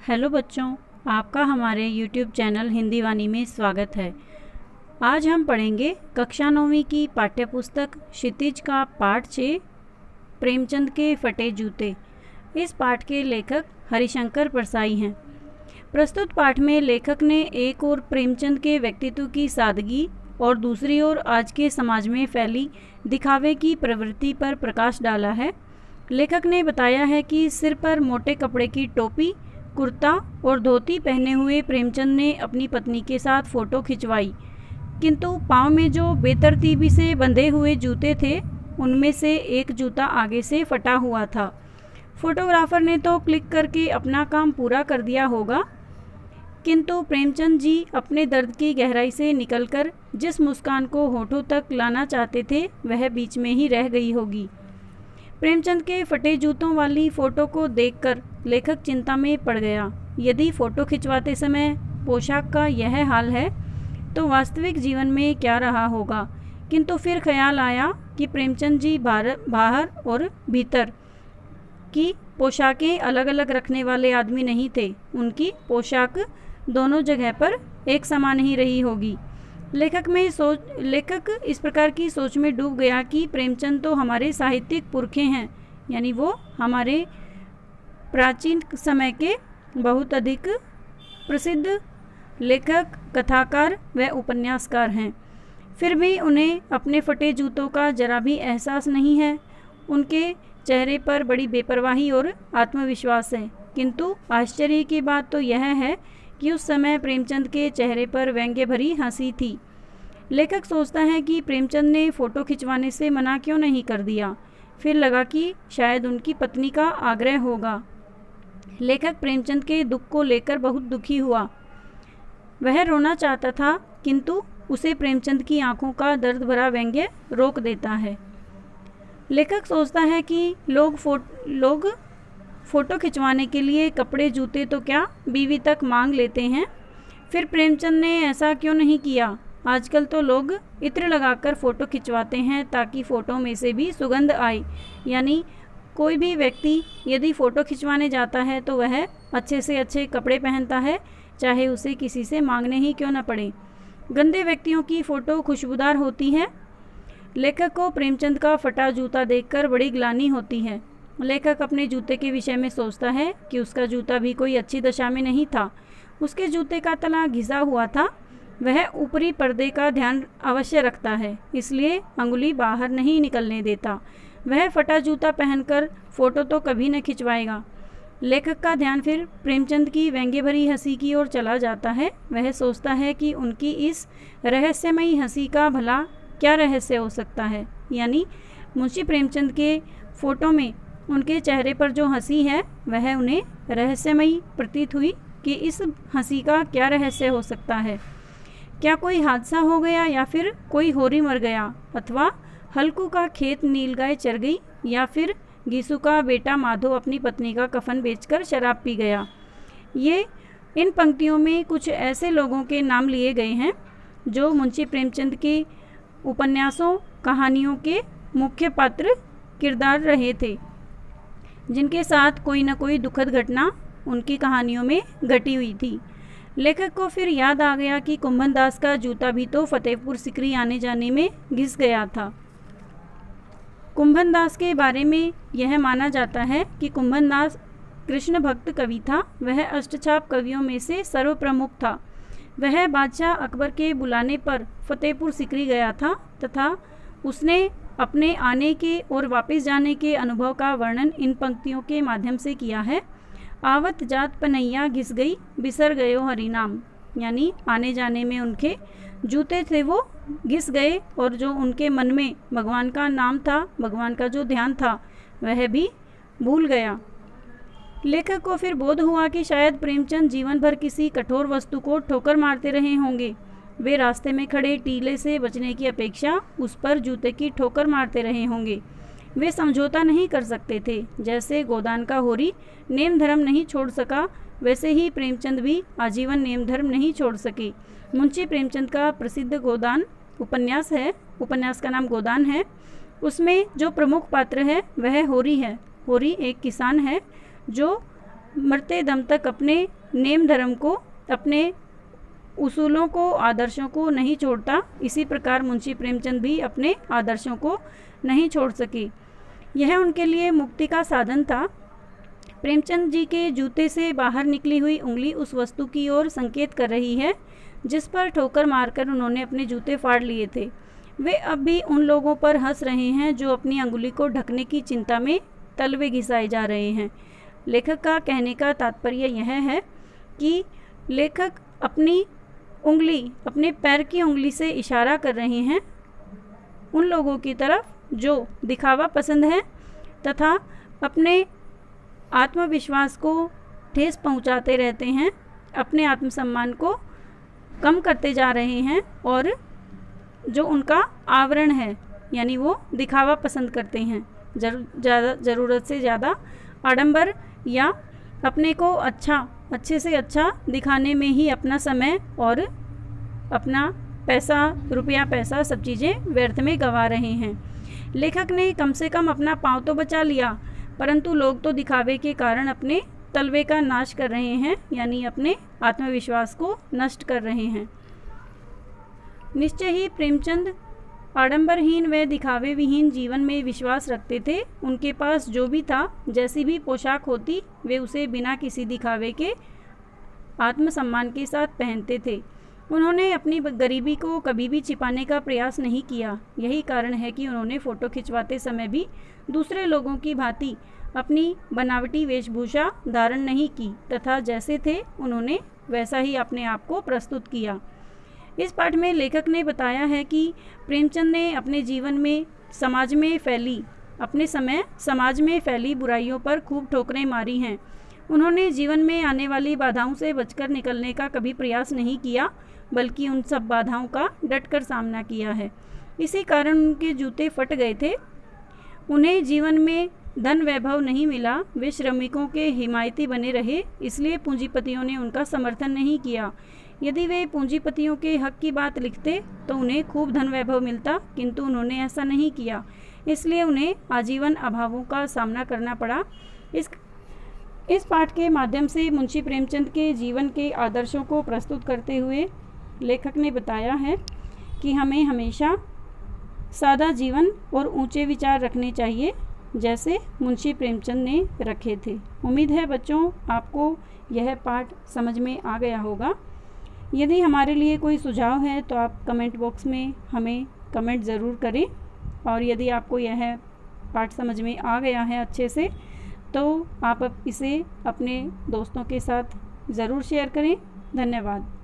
Hello बच्चों, आपका हमारे YouTube चैनल हिंदी वाणी में स्वागत है। आज हम पढ़ेंगे कक्षा 9वीं की पाठ्यपुस्तक क्षितिज का पाठ 6 प्रेमचंद के फटे जूते। इस पाठ के लेखक हरिशंकर परसाई हैं। प्रस्तुत पाठ में लेखक ने एक ओर प्रेमचंद के व्यक्तित्व की सादगी और दूसरी ओर आज के समाज में फैली दिखावे की प्रवृत्ति पर प्रकाश डाला है। लेखक ने बताया है कि सिर पर मोटे कपड़े की टोपी, कुर्ता और धोती पहने हुए प्रेमचंद ने अपनी पत्नी के साथ फ़ोटो खिंचवाई, किंतु पाँव में जो बेतरतीबी से बंधे हुए जूते थे उनमें से एक जूता आगे से फटा हुआ था। फोटोग्राफर ने तो क्लिक करके अपना काम पूरा कर दिया होगा, किंतु प्रेमचंद जी अपने दर्द की गहराई से निकलकर जिस मुस्कान को होठों तक लाना चाहते थे वह बीच में ही रह गई होगी। प्रेमचंद के फटे जूतों वाली फ़ोटो को देखकर लेखक चिंता में पड़ गया। यदि फ़ोटो खिंचवाते समय पोशाक का यह हाल है तो वास्तविक जीवन में क्या रहा होगा। किंतु फिर ख्याल आया कि प्रेमचंद जी बाहर और भीतर की पोशाकें अलग अलग रखने वाले आदमी नहीं थे। उनकी पोशाक दोनों जगह पर एक समान ही रही होगी। लेखक इस प्रकार की सोच में डूब गया कि प्रेमचंद तो हमारे साहित्यिक पुरखे हैं, यानी वो हमारे प्राचीन समय के बहुत अधिक प्रसिद्ध लेखक, कथाकार व उपन्यासकार हैं। फिर भी उन्हें अपने फटे जूतों का जरा भी एहसास नहीं है। उनके चेहरे पर बड़ी बेपरवाही और आत्मविश्वास है। किंतु आश्चर्य की बात तो यह है कि उस समय प्रेमचंद के चेहरे पर व्यंग्य भरी हंसी थी। लेखक सोचता है कि प्रेमचंद ने फ़ोटो खिंचवाने से मना क्यों नहीं कर दिया। फिर लगा कि शायद उनकी पत्नी का आग्रह होगा। लेखक प्रेमचंद के दुख को लेकर बहुत दुखी हुआ। वह रोना चाहता था, किंतु उसे प्रेमचंद की आंखों का दर्द भरा व्यंग्य रोक देता है। लेखक सोचता है कि लोग फ़ोटो खिंचवाने के लिए कपड़े, जूते तो क्या बीवी तक मांग लेते हैं। फिर प्रेमचंद ने ऐसा क्यों नहीं किया। आजकल तो लोग इत्र लगाकर फ़ोटो खिंचवाते हैं ताकि फ़ोटो में से भी सुगंध आए। यानी कोई भी व्यक्ति यदि फ़ोटो खिंचवाने जाता है तो वह अच्छे से अच्छे कपड़े पहनता है, चाहे उसे किसी से मांगने ही क्यों न पड़े। गंदे व्यक्तियों की फ़ोटो खुशबूदार होती है। लेखक को प्रेमचंद का फटा जूता देखकर बड़ी ग्लानि होती है। लेखक अपने जूते के विषय में सोचता है कि उसका जूता भी कोई अच्छी दशा में नहीं था। उसके जूते का तला घिसा हुआ था। वह ऊपरी पर्दे का ध्यान अवश्य रखता है, इसलिए अंगुली बाहर नहीं निकलने देता। वह फटा जूता पहनकर फ़ोटो तो कभी न खिंचवाएगा। लेखक का ध्यान फिर प्रेमचंद की व्यंग्य भरी हंसी की ओर चला जाता है। वह सोचता है कि उनकी इस रहस्यमयी हंसी का भला क्या रहस्य हो सकता है। यानी मुंशी प्रेमचंद के फ़ोटो में उनके चेहरे पर जो हंसी है वह उन्हें रहस्यमयी प्रतीत हुई कि इस हंसी का क्या रहस्य हो सकता है। क्या कोई हादसा हो गया, या फिर कोई होरी मर गया, अथवा हल्कू का खेत नीलगाय चर गई, या फिर गीसू का बेटा माधो अपनी पत्नी का कफन बेचकर शराब पी गया। इन पंक्तियों में कुछ ऐसे लोगों के नाम लिए गए हैं जो मुंशी प्रेमचंद के उपन्यासों, कहानियों के मुख्य पात्र किरदार रहे थे, जिनके साथ कोई न कोई दुखद घटना उनकी कहानियों में घटी हुई थी। लेखक को फिर याद आ गया कि कुंभन दास का जूता भी तो फतेहपुर सिकरी आने जाने में घिस गया था। कुंभन दास के बारे में यह माना जाता है कि कुंभन दास कृष्ण भक्त कवि था। वह अष्टछाप कवियों में से सर्वप्रमुख था। वह बादशाह अकबर के बुलाने पर फतेहपुर सिकरी गया था तथा उसने अपने आने के और वापस जाने के अनुभव का वर्णन इन पंक्तियों के माध्यम से किया है। आवत जात पनैया घिस गई, बिसर गयो हरि नाम। यानी आने जाने में उनके जूते थे वो घिस गए, और जो उनके मन में भगवान का नाम था, भगवान का जो ध्यान था, वह भी भूल गया। लेखक को फिर बोध हुआ कि शायद प्रेमचंद जीवन भर किसी कठोर वस्तु को ठोकर मारते रहे होंगे। वे रास्ते में खड़े टीले से बचने की अपेक्षा उस पर जूते की ठोकर मारते रहे होंगे। वे समझौता नहीं कर सकते थे। जैसे गोदान का होरी नेम धर्म नहीं छोड़ सका, वैसे ही प्रेमचंद भी आजीवन नेम धर्म नहीं छोड़ सके। मुंशी प्रेमचंद का प्रसिद्ध गोदान उपन्यास है। उपन्यास का नाम गोदान है। उसमें जो प्रमुख पात्र है वह होरी है। होरी एक किसान है जो मरते दम तक अपने नेम धर्म को, अपने उसूलों को, आदर्शों को नहीं छोड़ता, इसी प्रकार मुंशी प्रेमचंद भी अपने आदर्शों को नहीं छोड़ सके। यह उनके लिए मुक्ति का साधन था। प्रेमचंद जी के जूते से बाहर निकली हुई उंगली उस वस्तु की ओर संकेत कर रही है जिस पर ठोकर मारकर उन्होंने अपने जूते फाड़ लिए थे। वे अब भी उन लोगों पर हंस रहे हैं जो अपनी अंगुली को ढकने की चिंता में तलवे घिसाए जा रहे हैं। लेखक का कहने का तात्पर्य यह है कि लेखक अपनी उंगली, अपने पैर की उंगली से इशारा कर रहे हैं उन लोगों की तरफ जो दिखावा पसंद है तथा अपने आत्मविश्वास को ठेस पहुंचाते रहते हैं, अपने आत्मसम्मान को कम करते जा रहे हैं और जो उनका आवरण है, यानी वो दिखावा पसंद करते हैं, ज़रूरत से ज़्यादा आडंबर या अपने को अच्छे से अच्छा दिखाने में ही अपना समय और अपना पैसा, रुपया पैसा, सब चीज़ें व्यर्थ में गंवा रहे हैं। लेखक ने कम से कम अपना पाँव तो बचा लिया, परंतु लोग तो दिखावे के कारण अपने तलवे का नाश कर रहे हैं, यानी अपने आत्मविश्वास को नष्ट कर रहे हैं। निश्चय ही प्रेमचंद आडंबरहीन व दिखावे विहीन जीवन में विश्वास रखते थे। उनके पास जो भी था, जैसी भी पोशाक होती, वे उसे बिना किसी दिखावे के आत्मसम्मान के साथ पहनते थे। उन्होंने अपनी गरीबी को कभी भी छिपाने का प्रयास नहीं किया। यही कारण है कि उन्होंने फ़ोटो खिंचवाते समय भी दूसरे लोगों की भांति अपनी बनावटी वेशभूषा धारण नहीं की तथा जैसे थे उन्होंने वैसा ही अपने आप को प्रस्तुत किया। इस पाठ में लेखक ने बताया है कि प्रेमचंद ने अपने जीवन में समाज में फैली बुराइयों पर खूब ठोकरें मारी हैं। उन्होंने जीवन में आने वाली बाधाओं से बचकर निकलने का कभी प्रयास नहीं किया, बल्कि उन सब बाधाओं का डटकर सामना किया है। इसी कारण उनके जूते फट गए थे। उन्हें जीवन में धन वैभव नहीं मिला, वे श्रमिकों के हिमायती बने रहे, इसलिए पूंजीपतियों ने उनका समर्थन नहीं किया। यदि वे पूंजीपतियों के हक की बात लिखते तो उन्हें खूब धन वैभव मिलता, किंतु उन्होंने ऐसा नहीं किया, इसलिए उन्हें आजीवन अभावों का सामना करना पड़ा। इस पाठ के माध्यम से मुंशी प्रेमचंद के जीवन के आदर्शों को प्रस्तुत करते हुए लेखक ने बताया है कि हमें हमेशा सादा जीवन और ऊंचे विचार रखने चाहिए, जैसे मुंशी प्रेमचंद ने रखे थे। उम्मीद है बच्चों आपको यह पाठ समझ में आ गया होगा। यदि हमारे लिए कोई सुझाव है तो आप कमेंट बॉक्स में हमें कमेंट ज़रूर करें, और यदि आपको यह पाठ समझ में आ गया है अच्छे से तो आप इसे अपने दोस्तों के साथ ज़रूर शेयर करें। धन्यवाद।